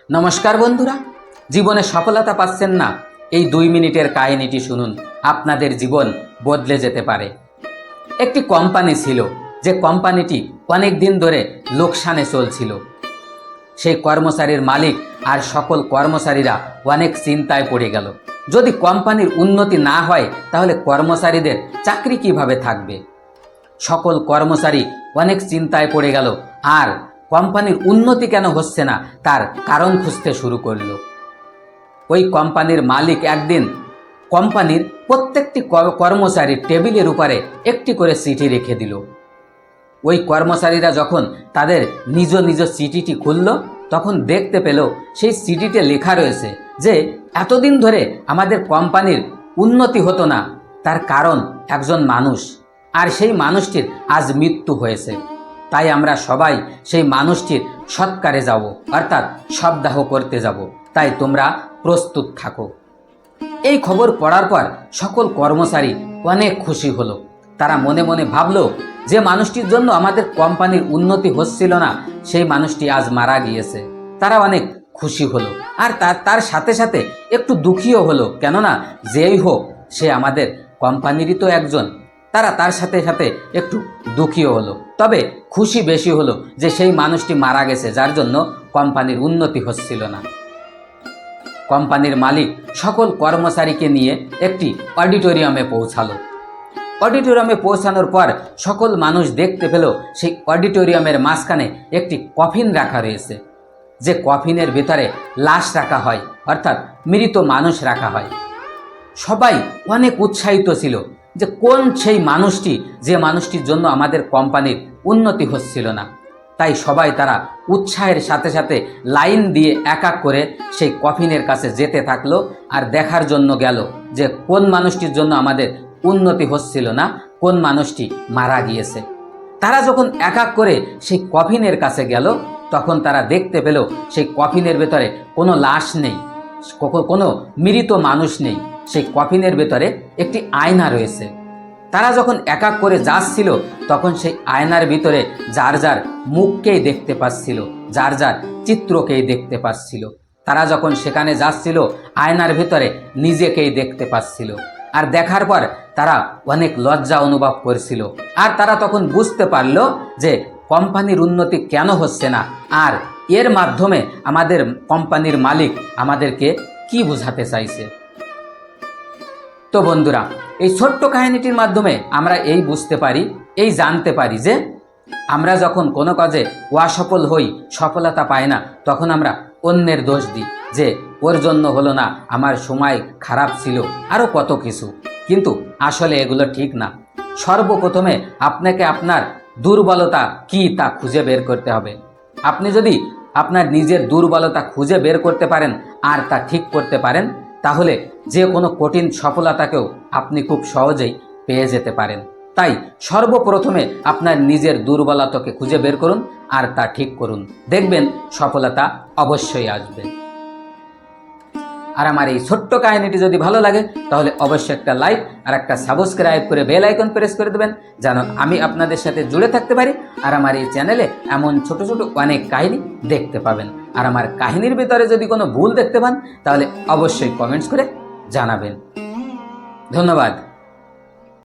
নমস্কার বন্ধুরা, জীবনে সফলতা পাচ্ছেন না? এই 2 মিনিটের কাহিনীটি শুনুন, আপনাদের জীবন বদলে যেতে পারে। একটি কোম্পানি ছিল, যে কোম্পানিটি অনেক দিন ধরে লোকসানে চলছিল। সেই কর্মচারীর মালিক আর সকল কর্মচারীরা অনেক চিন্তায় পড়ে গেল। যদি কোম্পানির উন্নতি না হয় তাহলে কর্মচারীদের চাকরি কিভাবে থাকবে? সকল কর্মচারী অনেক চিন্তায় পড়ে গেল আর কোম্পানির উন্নতি কেন হচ্ছে না তার কারণ খুঁজতে শুরু করলো। ওই কোম্পানির মালিক একদিন কোম্পানির প্রত্যেকটি কর্মচারীর টেবিলের উপরে একটি করে চিঠি রেখে দিল। ওই কর্মচারীরা যখন তাদের নিজ নিজ চিঠিটি খুলল, তখন দেখতে পেল সেই চিঠিতে লেখা রয়েছে যে এতদিন ধরে আমাদের কোম্পানির উন্নতি হতো না, তার কারণ একজন মানুষ, আর সেই মানুষটির আজ মৃত্যু হয়েছে। তাই আমরা সবাই সেই মানুষটির সৎকারে যাব, অর্থাৎ শবদাহ করতে যাব। তাই তোমরা প্রস্তুত থাকো। এই খবর পড়ার পর সকল কর্মচারী অনেক খুশি হলো। তারা মনে মনে ভাবলো, যে মানুষটির জন্য আমাদের কোম্পানির উন্নতি হচ্ছিল না, সেই মানুষটি আজ মারা গিয়েছে। তারা অনেক খুশি হলো, আর তার সাথে সাথে একটু দুঃখীও হলো, কেননা যেই হোক সে আমাদের কোম্পানিরই তো একজন। তার সাথে সাথে একটু দুঃখীও হলো, তবে খুশি বেশি হলো যে সেই মানুষটি মারা গেছে, যার জন্য কোম্পানির উন্নতি হচ্ছিল না। কোম্পানির মালিক সকল কর্মচারীকে নিয়ে একটি অডিটোরিয়ামে পৌঁছালো। অডিটোরিয়ামে পৌঁছানোর পর সকল মানুষ দেখতে পেল সেই অডিটোরিয়ামের মাঝখানে একটি কফিন রাখা রয়েছে, যে কফিনের ভিতরে লাশ রাখা হয়, অর্থাৎ মৃত মানুষ রাখা হয়। সবাই অনেক উৎসাহিত ছিল যে কোন সেই মানুষটি, যে মানুষটির জন্য আমাদের কোম্পানির উন্নতি হচ্ছিল না। তাই সবাই তারা উৎসাহের সাথে সাথে লাইন দিয়ে এক এক করে সেই কফিনের কাছে যেতে থাকলো আর দেখার জন্য গেল যে কোন মানুষটির জন্য আমাদের উন্নতি হচ্ছিল না, কোন মানুষটি মারা গিয়েছে। তারা যখন এক এক করে সেই কফিনের কাছে গেল, তখন তারা দেখতে পেল সেই কফিনের ভেতরে কোনো লাশ নেই, কোনো মৃত মানুষ নেই। সেই কফিনের ভেতরে একটি আয়না রয়েছে। তারা যখন এক এক করে যাচ্ছিল, তখন সেই আয়নার ভিতরে যার যার মুখকেই দেখতে পাচ্ছিল, যার যার চিত্রকেই দেখতে পাচ্ছিল। তারা যখন সেখানে যাচ্ছিল, আয়নার ভিতরে নিজেকেই দেখতে পাচ্ছিল। আর দেখার পর তারা অনেক লজ্জা অনুভব করছিল। আর তারা তখন বুঝতে পারল যে কোম্পানির উন্নতি কেন হচ্ছে না, আর এর মাধ্যমে আমাদের কোম্পানির মালিক আমাদেরকে কি বোঝাতে চাইছে। তো বন্ধুরা, এই ছোট্ট কাহিনীটির মাধ্যমে আমরা এই বুঝতে পারি, এই জানতে পারি যে আমরা যখন কোনো কাজে অসফল হই, সফলতা পাই না, তখন আমরা অন্যের দোষ দিই যে ওর জন্য হলো না, আমার সময় খারাপ ছিল, আরও কত কিছু। কিন্তু আসলে এগুলো ঠিক না। সর্বপ্রথমে আপনাকে আপনার দুর্বলতা কি তা খুঁজে বের করতে হবে। আপনি যদি আপনার নিজের দুর্বলতা খুঁজে বের করতে পারেন আর তা ঠিক করতে পারেন, তাহলে যে কোনো কঠিন সফলতাকেও আপনি খুব সহজেই পেয়ে যেতে পারেন। তাই সর্বপ্রথমে আপনার নিজের দুর্বলতাকে খুঁজে বের করুন আর তা ঠিক করুন, দেখবেন সফলতা অবশ্যই আসবে। আর আমার এই ছোট্ট কাহিনীটি যদি ভালো লাগে তাহলে অবশ্যই একটা লাইক আর একটা সাবস্ক্রাইব করে বেল আইকন প্রেস করে দেবেন, যেন আমি আপনাদের সাথে জুড়ে থাকতে পারি। আর আমার এই চ্যানেলে এমন ছোট ছোট অনেক কাহিনী দেখতে পাবেন। আর আমার কাহিনীর ভিতরে যদি কোনো ভুল দেখতে পান তাহলে অবশ্যই কমেন্টস করে জানাবেন। ধন্যবাদ।